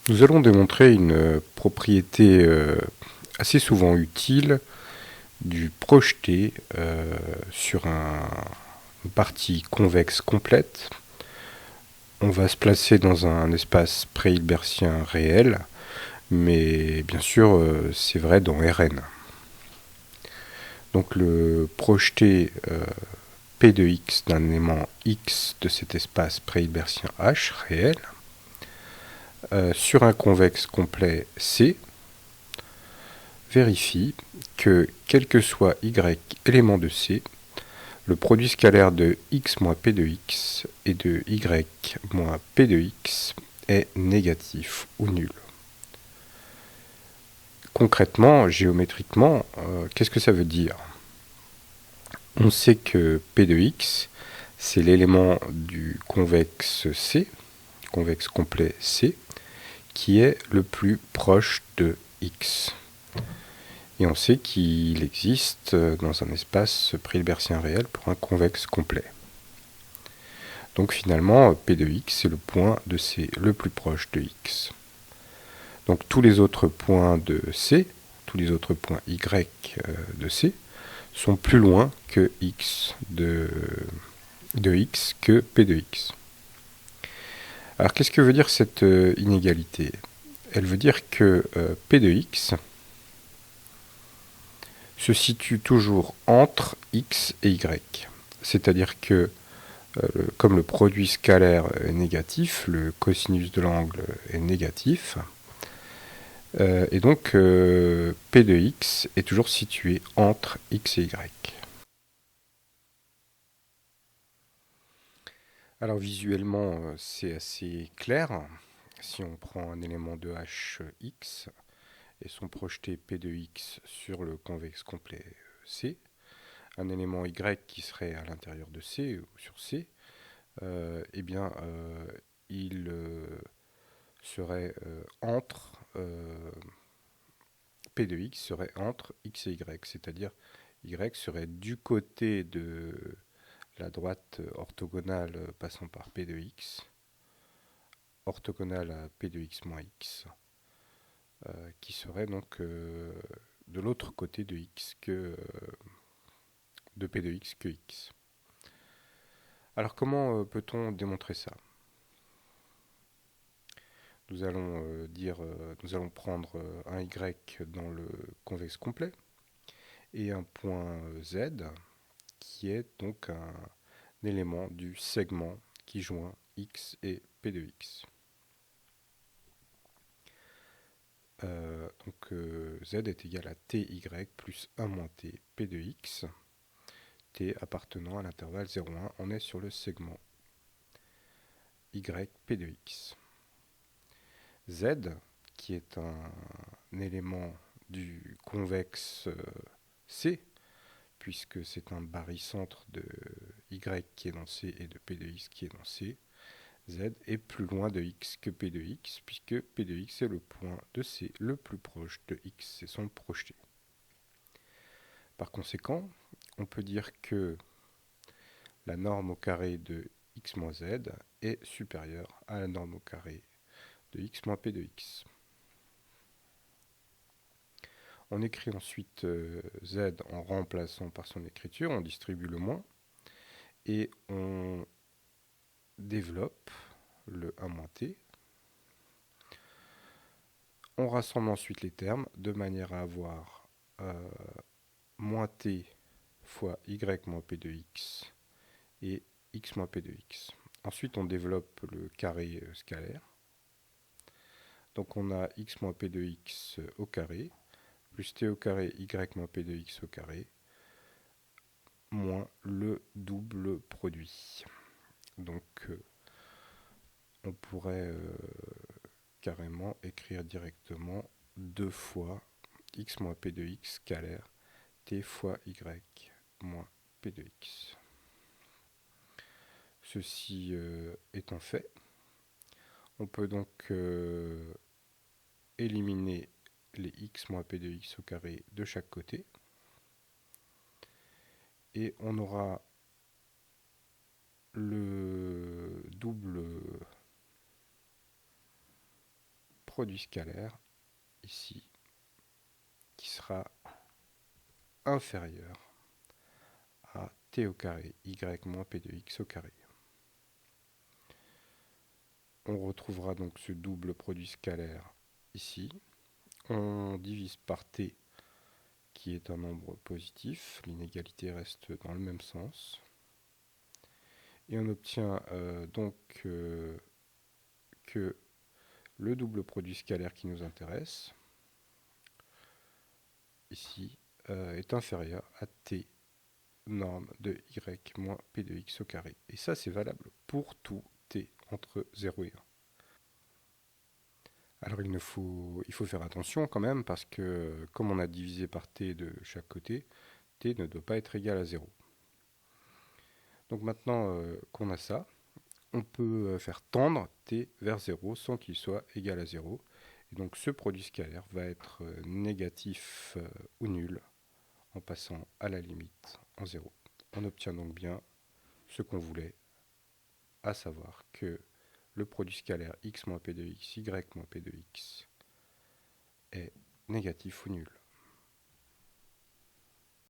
Nous allons démontrer une propriété assez souvent utile du projeté sur une partie convexe complète. On va se placer dans un espace pré-hilbertien réel, mais bien sûr c'est vrai dans Rn. Donc le projeté P de x d'un élément x de cet espace pré-hilbertien H réel sur un convexe complet C vérifie que, quel que soit y élément de C, le produit scalaire de x moins p de x et de y moins p de x est négatif ou nul. Concrètement, géométriquement, qu'est-ce que ça veut dire? On sait que p de x, c'est l'élément du convexe C, convexe complet C, qui est le plus proche de x. Et on sait qu'il existe dans un espace pré-hilbertien réel pour un convexe complet. Donc finalement, P de x est le point de C le plus proche de x. Donc tous les autres points de C, tous les autres points y de C, sont plus loin que x de x que P de x. Alors qu'est-ce que veut dire cette inégalité? Elle veut dire que P de x se situe toujours entre x et y. C'est-à-dire que, comme le produit scalaire est négatif, le cosinus de l'angle est négatif, et donc P de x est toujours situé entre x et y. Alors visuellement, c'est assez clair. Si on prend un élément de h x et son projeté P de x sur le convexe complet C, un élément y qui serait à l'intérieur de C ou sur C, eh bien, il serait entre P de x serait entre x et y, c'est-à-dire y serait du côté de la droite orthogonale passant par P de x, orthogonale à P de x moins x, qui serait donc de l'autre côté de x que de P de x que x. Alors comment peut-on démontrer ça? Nous allons prendre un y dans le convexe complet et un point z qui est donc un élément du segment qui joint x et p de x. Z est égal à ty plus 1 moins t p de x, t appartenant à l'intervalle 0,1, on est sur le segment y p de x. Z, qui est un élément du convexe C, puisque c'est un barycentre de y qui est dans C et de p de x qui est dans C, Z est plus loin de x que p de x, puisque p de x est le point de C le plus proche de x, c'est son projeté. Par conséquent, on peut dire que la norme au carré de x moins z est supérieure à la norme au carré de x moins p de x. On écrit ensuite z en remplaçant par son écriture, on distribue le moins, et on développe le 1 moins t. On rassemble ensuite les termes de manière à avoir moins t fois y moins p de x et x moins p de x. Ensuite, on développe le carré scalaire. Donc on a x moins p de x au carré, plus t au carré y moins p de x au carré, moins le double produit. Donc on pourrait carrément écrire directement 2 fois x moins p de x scalaire t fois y moins p de x. Ceci étant fait, on peut donc éliminer les x moins p de x au carré de chaque côté, et on aura le double produit scalaire, ici, qui sera inférieur à t au carré y moins p de x au carré. On retrouvera donc ce double produit scalaire ici. On divise par t, qui est un nombre positif. L'inégalité reste dans le même sens. Et on obtient donc que le double produit scalaire qui nous intéresse, ici, est inférieur à t norme de y moins p de x au carré. Et ça, c'est valable pour tout t entre 0 et 1. Alors il faut faire attention quand même, parce que comme on a divisé par t de chaque côté, t ne doit pas être égal à 0. Donc maintenant qu'on a ça, on peut faire tendre t vers 0 sans qu'il soit égal à 0. Et donc ce produit scalaire va être négatif ou nul en passant à la limite en 0. On obtient donc bien ce qu'on voulait, à savoir que le produit scalaire x moins p de x, y moins p de x est négatif ou nul.